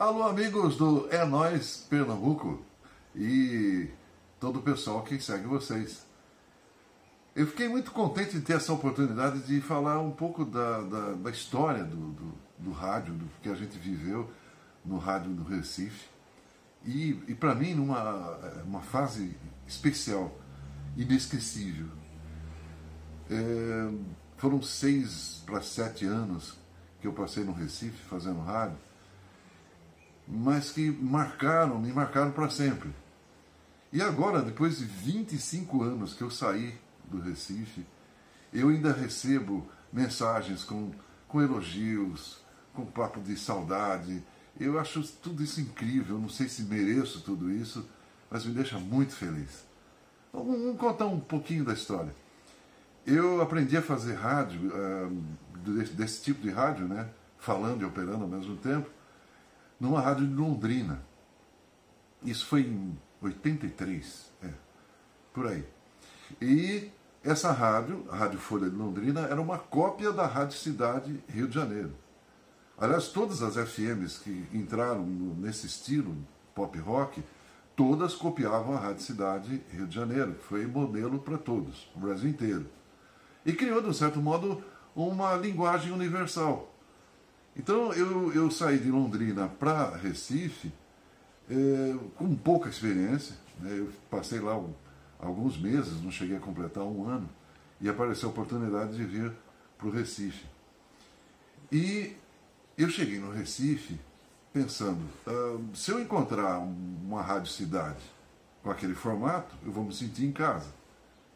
Alô, amigos do É Nóis Pernambuco e todo o pessoal que segue vocês. Eu fiquei muito contente de ter essa oportunidade de falar um pouco da história do rádio, do que a gente viveu no rádio do Recife. E para mim, uma fase especial, inesquecível. Foram 6 para 7 anos que eu passei no Recife fazendo rádio, mas que me marcaram para sempre. E agora, depois de 25 anos que eu saí do Recife, eu ainda recebo mensagens com elogios, com papo de saudade. Eu acho tudo isso incrível, não sei se mereço tudo isso, mas me deixa muito feliz. Vamos contar um pouquinho da história. Eu aprendi a fazer rádio, desse tipo de rádio, né? Falando e operando ao mesmo tempo, numa rádio de Londrina. Isso foi em 83, por aí. E essa rádio, a Rádio Folha de Londrina, era uma cópia da Rádio Cidade Rio de Janeiro. Aliás, todas as FMs que entraram nesse estilo, pop rock, todas copiavam a Rádio Cidade Rio de Janeiro, que foi modelo para todos, o Brasil inteiro. E criou, de um certo modo, uma linguagem universal. Então eu saí de Londrina para Recife com pouca experiência, né? Eu passei lá alguns meses, não cheguei a completar um ano, e apareceu a oportunidade de vir para o Recife. E eu cheguei no Recife pensando, se eu encontrar uma rádio cidade com aquele formato, eu vou me sentir em casa.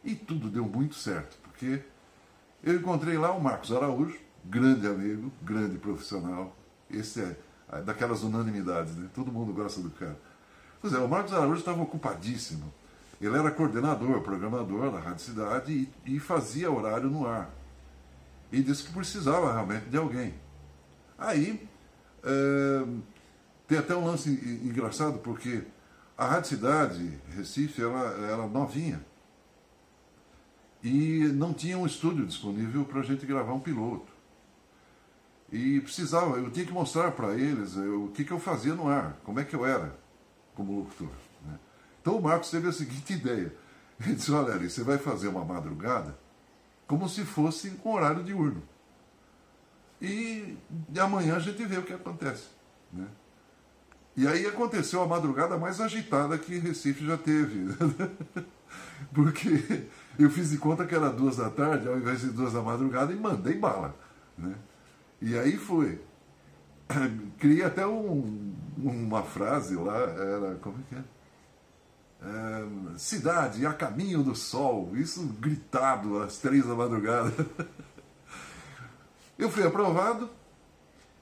E tudo deu muito certo, porque eu encontrei lá o Marcos Araújo, grande amigo, grande profissional. Esse é daquelas unanimidades, né? Todo mundo gosta do cara. Pois é, o Marcos Araújo estava ocupadíssimo. Ele era coordenador, programador da Rádio Cidade e fazia horário no ar. E disse que precisava realmente de alguém. Aí, tem até um lance engraçado, porque a Rádio Cidade, Recife, ela era novinha. E não tinha um estúdio disponível para a gente gravar um piloto. E eu tinha que mostrar para eles o que eu fazia no ar, como é que eu era como locutor, né? Então o Marcos teve a seguinte ideia. Ele disse, olha, você vai fazer uma madrugada como se fosse um horário diurno. E amanhã a gente vê o que acontece, né? E aí aconteceu a madrugada mais agitada que Recife já teve. Porque eu fiz de conta que era 2 da tarde, ao invés de 2 da madrugada, e mandei bala, né? E aí foi. Criei até uma frase lá, era, como é que é? Cidade a caminho do sol, isso gritado às 3 da madrugada. Eu fui aprovado,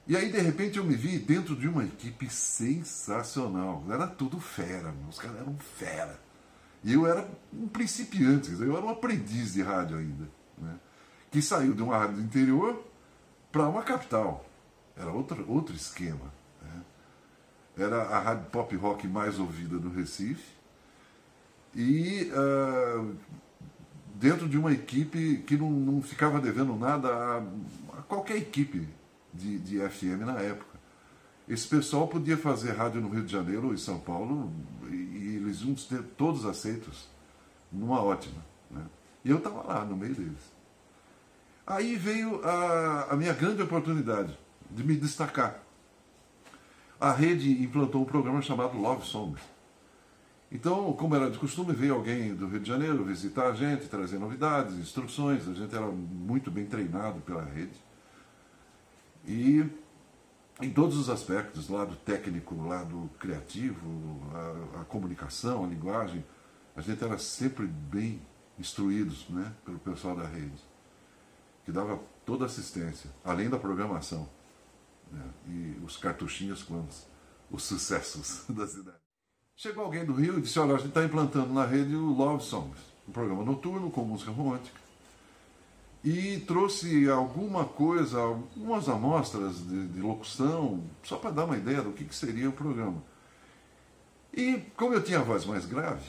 e aí de repente eu me vi dentro de uma equipe sensacional. Era tudo fera, os caras eram fera. E eu era um principiante, eu era um aprendiz de rádio ainda, né? Que saiu de uma rádio do interior para uma capital. Era outro esquema, né? Era a rádio pop rock mais ouvida do Recife e dentro de uma equipe que não ficava devendo nada a qualquer equipe de FM na época. Esse pessoal podia fazer rádio no Rio de Janeiro ou em São Paulo e eles iam ter todos aceitos numa ótima, né? E eu estava lá no meio deles. Aí veio a minha grande oportunidade de me destacar. A rede implantou um programa chamado Love Songs. Então, como era de costume, veio alguém do Rio de Janeiro visitar a gente, trazer novidades, instruções. A gente era muito bem treinado pela rede. E em todos os aspectos, lado técnico, lado criativo, a comunicação, a linguagem, a gente era sempre bem instruídos, né, pelo pessoal da rede, que dava toda a assistência, além da programação, né, e os cartuchinhos com os sucessos da cidade. Chegou alguém do Rio e disse, olha, a gente está implantando na rede o Love Songs, um programa noturno com música romântica, e trouxe alguma coisa, algumas amostras de locução, só para dar uma ideia do que seria o programa. E como eu tinha a voz mais grave,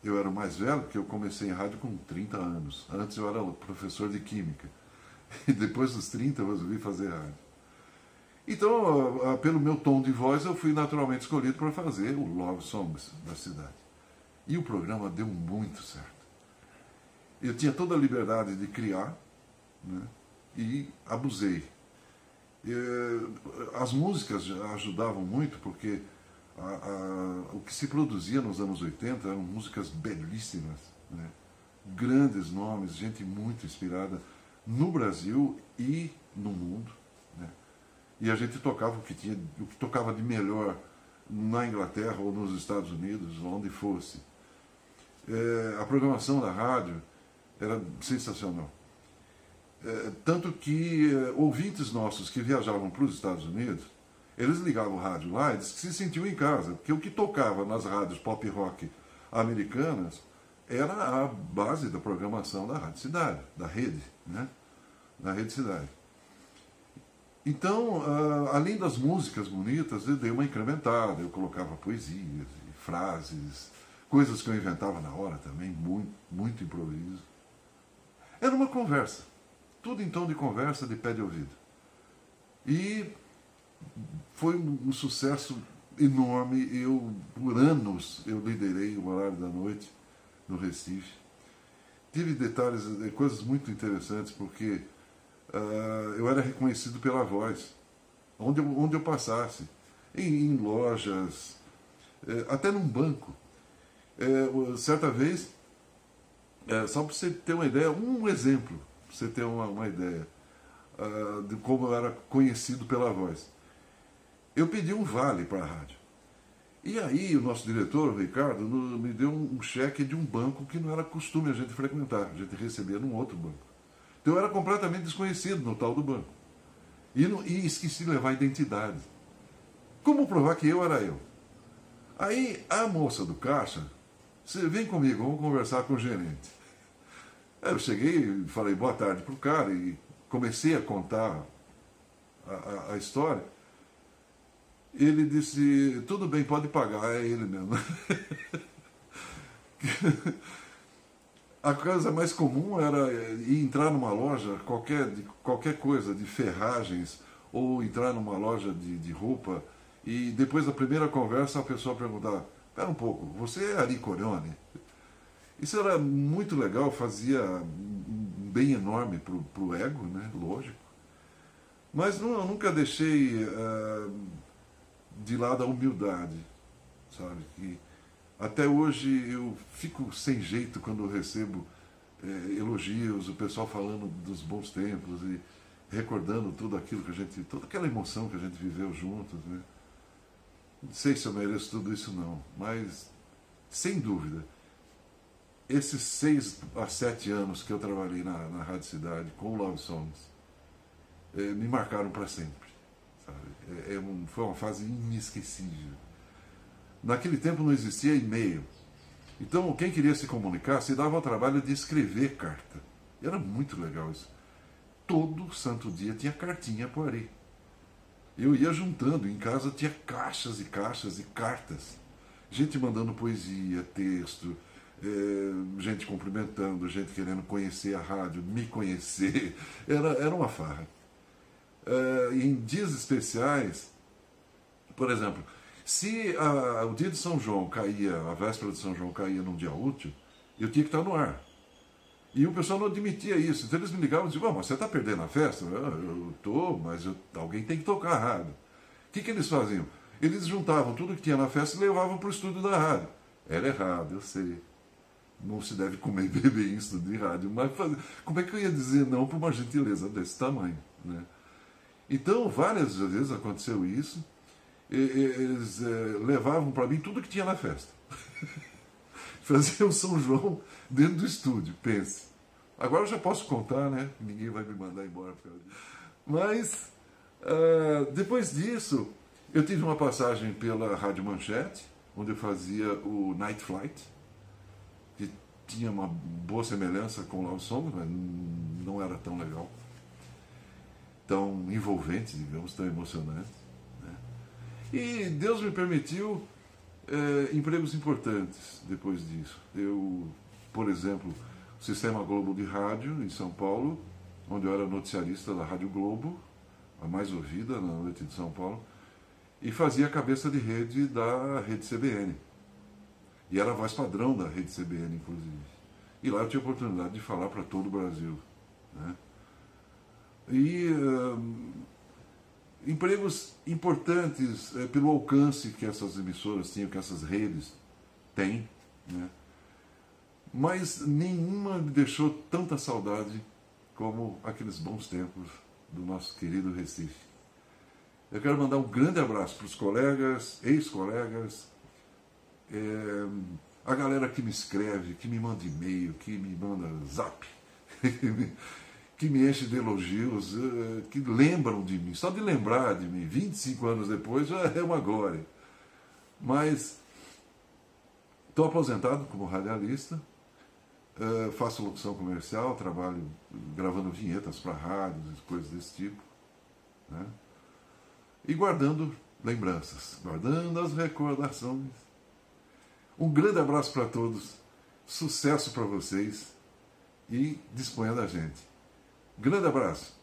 eu era o mais velho, porque eu comecei em rádio com 30 anos. Antes eu era professor de química. E depois dos 30 eu resolvi fazer rádio. Então, pelo meu tom de voz, eu fui naturalmente escolhido para fazer o Love Songs da cidade. E o programa deu muito certo. Eu tinha toda a liberdade de criar, né, e abusei. As músicas ajudavam muito, porque o que se produzia nos anos 80 eram músicas belíssimas, né, grandes nomes, gente muito inspirada no Brasil e no mundo. Né, e a gente tocava o que tocava de melhor na Inglaterra ou nos Estados Unidos, onde fosse. A programação da rádio era sensacional. Tanto que ouvintes nossos que viajavam para os Estados Unidos, eles ligavam o rádio lá e diziam que se sentiam em casa, porque o que tocava nas rádios pop rock americanas era a base da programação da Rádio Cidade, da rede, né? Da Rede Cidade. Então, além das músicas bonitas, eu dei uma incrementada, eu colocava poesias, frases, coisas que eu inventava na hora também, muito improviso. Era uma conversa, tudo em tom de conversa, de pé de ouvido. E foi um sucesso enorme. Por anos, eu liderei o horário da noite no Recife. Tive detalhes, coisas muito interessantes, porque eu era reconhecido pela voz, onde eu passasse, em lojas, até num banco. Certa vez, só para você ter uma ideia, um exemplo, para você ter uma ideia de como eu era conhecido pela voz. Eu pedi um vale para a rádio. E aí o nosso diretor, o Ricardo, me deu um cheque de um banco que não era costume a gente frequentar, a gente recebia num outro banco. Então eu era completamente desconhecido no tal do banco. E esqueci de levar a identidade. Como provar que eu era eu? Aí a moça do caixa, você vem comigo, vamos conversar com o gerente. Aí eu cheguei e falei boa tarde pro cara e comecei a contar a história. Ele disse, tudo bem, pode pagar, é ele mesmo. A coisa mais comum era ir entrar numa loja, qualquer coisa, de ferragens, ou entrar numa loja de roupa, e depois da primeira conversa a pessoa perguntava, espera um pouco, você é Ari Corione? Isso era muito legal, fazia um bem enorme para o ego, né? Lógico. Mas eu nunca deixei de lado a humildade, sabe? Que até hoje eu fico sem jeito quando eu recebo elogios, o pessoal falando dos bons tempos e recordando tudo aquilo que toda aquela emoção que a gente viveu juntos, né? Não sei se eu mereço tudo isso não, mas sem dúvida, esses 6 a 7 anos que eu trabalhei na Rádio Cidade com o Love Songs me marcaram para sempre. Foi uma fase inesquecível. Naquele tempo não existia e-mail. Então, quem queria se comunicar se dava ao trabalho de escrever carta. E era muito legal isso. Todo santo dia tinha cartinha para o Ari. Eu ia juntando, em casa tinha caixas e caixas e cartas. Gente mandando poesia, texto, gente cumprimentando, gente querendo conhecer a rádio, me conhecer. Era uma farra. Em dias especiais, por exemplo, se o dia de São João caía, a véspera de São João caía num dia útil, eu tinha que estar no ar. E o pessoal não admitia isso. Então eles me ligavam e diziam, mas você está perdendo a festa? Eu estou, mas alguém tem que tocar a rádio. O que eles faziam? Eles juntavam tudo que tinha na festa e levavam para o estúdio da rádio. Era errado, eu sei. Não se deve comer e beber em estúdio de rádio. Mas como é que eu ia dizer não para uma gentileza desse tamanho, né? Então, várias vezes aconteceu isso. Eles levavam para mim tudo que tinha na festa. Faziam São João dentro do estúdio, pense. Agora eu já posso contar, né? Ninguém vai me mandar embora. Mas, depois disso, eu tive uma passagem pela Rádio Manchete, onde eu fazia o Night Flight, que tinha uma boa semelhança com o Love Songs, mas não era tão legal, tão envolvente, digamos, tão emocionante, né? E Deus me permitiu empregos importantes depois disso. Eu, por exemplo, Sistema Globo de Rádio, em São Paulo, onde eu era noticiarista da Rádio Globo, a mais ouvida na noite de São Paulo, e fazia a cabeça de rede da Rede CBN. E era a voz padrão da Rede CBN, inclusive. E lá eu tinha a oportunidade de falar para todo o Brasil, né? E empregos importantes pelo alcance que essas emissoras tinham, que essas redes têm, né? Mas nenhuma me deixou tanta saudade como aqueles bons tempos do nosso querido Recife. Eu quero mandar um grande abraço para os colegas, ex-colegas, a galera que me escreve, que me manda e-mail, que me manda zap, que me enche de elogios, que lembram de mim. Só de lembrar de mim, 25 anos depois, já é uma glória. Mas estou aposentado como radialista, faço locução comercial, trabalho gravando vinhetas para rádios e coisas desse tipo, né? E guardando lembranças, guardando as recordações. Um grande abraço para todos, sucesso para vocês e disponha da gente. Grande abraço.